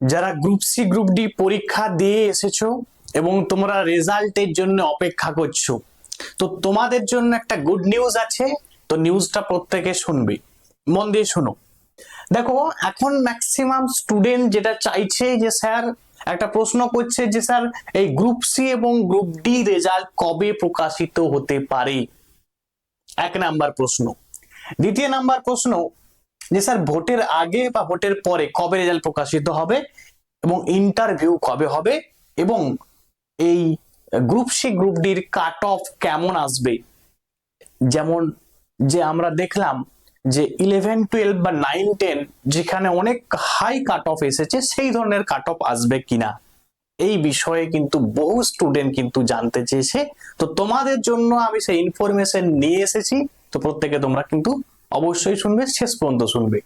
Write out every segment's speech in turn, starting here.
যারা group C group D পরীক্ষা দিয়ে এসেছো এবং তোমরা রেজাল্টের জন্য অপেক্ষা করছো, তো তোমাদের জন্য একটা গুড নিউজ আছে। তো নিউজটা প্রত্যেকে শুনবে, মন দিয়ে শোনো। দেখো, এখন ম্যাক্সিমাম স্টুডেন্ট যেটা চাইছে যে স্যার, একটা প্রশ্ন করছে যে স্যার এই গ্রুপ সি এবং গ্রুপ ডি রেজাল্ট কবে প্রকাশিত হতে পারে। এক নাম্বার প্রশ্ন। দ্বিতীয় নাম্বার প্রশ্ন যে স্যার ভোটের আগে বা ভোটের পরে কবে রেজাল্ট প্রকাশিত হবে এবং ইন্টারভিউ কবে হবে, এবং এই গ্রুপ সি গ্রুপ ডির কাট অফ কেমন আসবে। যেমন যে আমরা দেখলাম যে 11-12 বা 9-10 যেখানে অনেক হাই কাট অফ এসেছে, সেই ধরনের কাট অফ আসবে কিনা, এই বিষয়ে কিন্তু বহু স্টুডেন্ট কিন্তু জানতে চেয়েছে। তো তোমাদের জন্য আমি সেই ইনফরমেশন নিয়ে এসেছি। তো প্রত্যেকে তোমরা কিন্তু অবশ্যই শুনবে, শেষ পর্যন্ত শুনবে।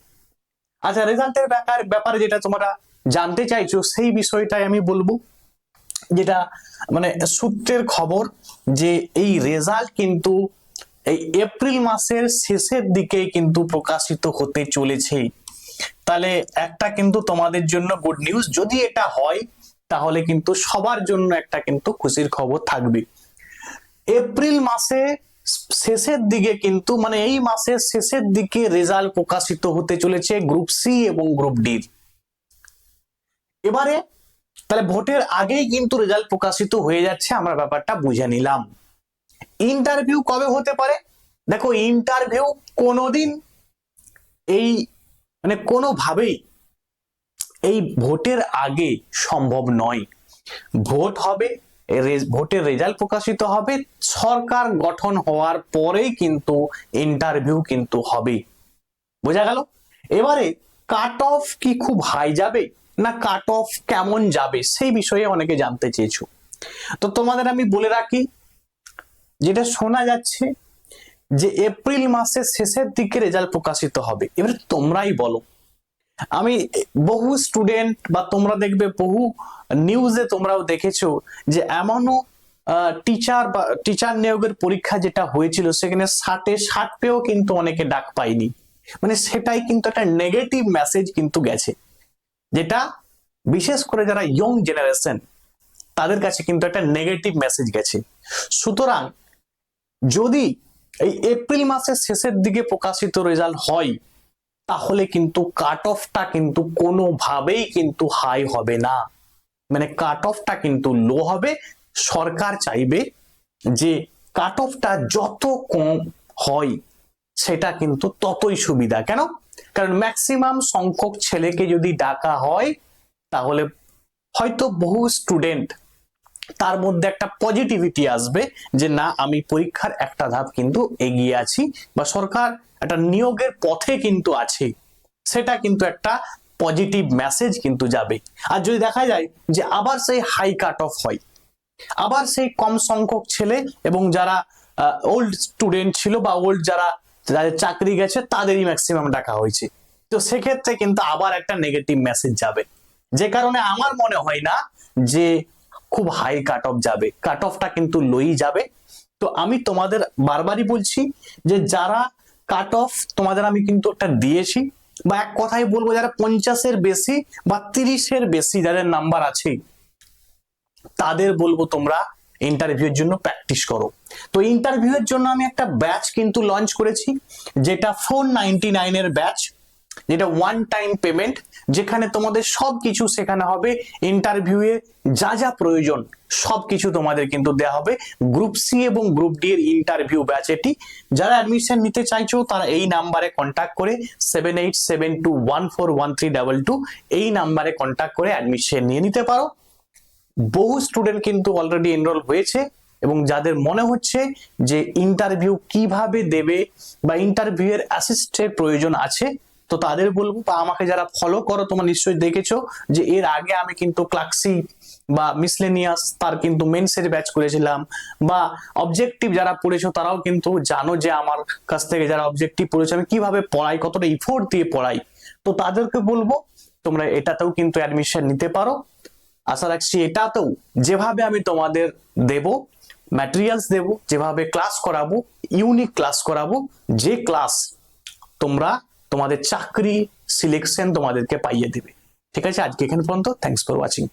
আচ্ছা, রেজাল্টের ব্যাপারে যেটা তোমরা জানতে চাইছো সেই বিষয়টাই আমি বলবো, যেটা মানে সূত্রের খবর, যে এই রেজাল্ট কিন্তু এই এপ্রিল মাসের শেষের দিকে কিন্তু প্রকাশিত হতে চলেছে। তাহলে একটা কিন্তু তোমাদের জন্য গুড নিউজ, যদি এটা হয় তাহলে কিন্তু সবার জন্য একটা কিন্তু খুশির খবর থাকবে। এপ্রিল মাসে শেষের দিকে কিন্তু মানে এই মাসের শেষের দিকে রেজাল্ট প্রকাশিত হতে চলেছে গ্রুপ সি এবং গ্রুপ ডি। এবারে তাহলে ভোটের আগেই কিন্তু রেজাল্ট প্রকাশিত হয়ে যাচ্ছে, আমরা ব্যাপারটা বুঝে নিলাম। ইন্টারভিউ কবে হতে পারে? দেখো, ইন্টারভিউ কোনোদিন এই মানে কোনোভাবেই এই ভোটের আগে সম্ভব নয়। ভোট হবে, ভোটের রেজাল্ট প্রকাশিত হবে, সরকার গঠন হওয়ার পরেই কিন্তু ইন্টারভিউ কিন্তু হবে। বোঝা গেল? এবারে কাট অফ কি খুব হাই যাবে না কাট অফ কেমন যাবে, সেই বিষয়ে অনেকে জানতে চেয়েছো। তো তোমাদের আমি বলে রাখি, যেটা শোনা যাচ্ছে যে এপ্রিল মাসের শেষের দিকে রেজাল্ট প্রকাশিত হবে। এবারে তোমরাই বলো, আমি বহু স্টুডেন্ট বা তোমরা দেখবে বহু নিউজে তোমরাও দেখেছো যে এমনও টিচার বা টিচার নিয়োগের পরীক্ষা যেটা হয়েছিল সেখানে 60-60 পেয়েও কিন্তু অনেকে ডাক পায়নি। মানে সেটাই কিন্তু একটা নেগেটিভ মেসেজ কিন্তু গেছে, যেটা বিশেষ করে যারা ইয়ং জেনারেশন তাদের কাছে কিন্তু একটা নেগেটিভ মেসেজ গেছে। সুতরাং যদি এই এপ্রিল মাসের শেষের দিকে প্রকাশিত রেজাল্ট হয় তাহলে কিন্তু কাট অফটা কিন্তু কোনোভাবেই কিন্তু হাই হবে না, মানে কাট অফটা কিন্তু লো হবে। সরকার চাইবে যে কাট অফটা যত কম হয় সেটা কিন্তু ততই সুবিধা। কেন? কারণ ম্যাক্সিমাম সংখ্যক ছেলেকে যদি ডাকা হয় তাহলে হয়তো বহু স্টুডেন্ট তার মধ্যে একটা পজিটিভিটি আসবে যে না, আমি পরীক্ষার একটা ধাপ কিন্তু এগিয়ে আছি বা সরকার একটা নিয়োগের পথে কিন্তু আছে, সেটা কিন্তু একটা পজিটিভ মেসেজ কিন্তু যাবে। আর যদি দেখা যায় যে আবার সেই হাই কাট অফ হয়, আবার সেই কম সংখ্যক ছেলে এবং যারা ওল্ড স্টুডেন্ট ছিল বা ওল্ড যারা যাদের চাকরি গেছে তাদেরই ম্যাক্সিমাম ডাকা হয়েছে, তো সেক্ষেত্রে কিন্তু আবার একটা নেগেটিভ মেসেজ যাবে। যে কারণে আমার মনে হয় না যে খুব হাই কাট অফ যাবে, কাট অফটা কিন্তু লোই যাবে। তো আমি তোমাদের বারবারই বলছি যে যারা কাট অফ তোমাদের আমি কিন্তু একটা দিয়েছি, বা এক কথাই বলবো যারা 50-এর বেশি বা 30-এর বেশি যাদের নাম্বার আছে তাদের বলবো তোমরা ইন্টারভিউর জন্য প্র্যাকটিস করো। তো ইন্টারভিউয়ের জন্য আমি একটা ব্যাচ কিন্তু লঞ্চ করেছি, যেটা 499 এর ব্যাচ, যেটা ওয়ান টাইম পেমেন্ট, যেখানে তোমাদের সবকিছু শেখানো হবে। ইন্টারভিউয়ে যা যা প্রয়োজন সবকিছু তোমাদের কিন্তু দেওয়া হবে। গ্রুপ সি এবং গ্রুপ ডি এর ইন্টারভিউ ব্যাচ এটি। যারা অ্যাডমিশন নিতে চাইছো তারা এই নাম্বারে কন্ট্যাক্ট করে 7872141322 এই নাম্বারে কন্ট্যাক্ট করে অ্যাডমিশন নিয়ে নিতে পারো। বহু স্টুডেন্ট কিন্তু অলরেডি এনরোল হয়েছে, এবং যাদের মনে হচ্ছে যে ইন্টারভিউ কিভাবে দেবে বা ইন্টারভিউ এর অ্যাসিস্টের প্রয়োজন আছে, তো তাদের বলবো, বা আমাকে যারা ফলো করো তোমরা নিশ্চয়ই দেখেছো যে এর আগে আমি কিন্তু ক্লাক্সি বা মিসলেনিয়াস তার কিন্তু মেন্সের ব্যাচ করেছিলাম, বা অবজেক্টিভ যারা পড়েছো তারাও কিন্তু জানো যে আমার কাছ থেকে যারা অবজেক্টিভ পড়েছো আমি কিভাবে পড়াই, কতটা ইফোর্ট দিয়ে পড়াই। তো তাদেরকে বলবো তোমরা এটাতেও কিন্তু অ্যাডমিশন নিতে পারো। আশা রাখছি এটাতেও যেভাবে আমি তোমাদের দেব ম্যাটেরিয়ালস দেব, যেভাবে ক্লাস করাবো, ইউনিক ক্লাস করাবো, যে ক্লাস তোমরা তোমাদের চাকরি সিলেকশন তোমাদেরকে পাইয়ে দেবে। ঠিক আছে, আজকে এখানে পর্যন্ত। Thanks for watching.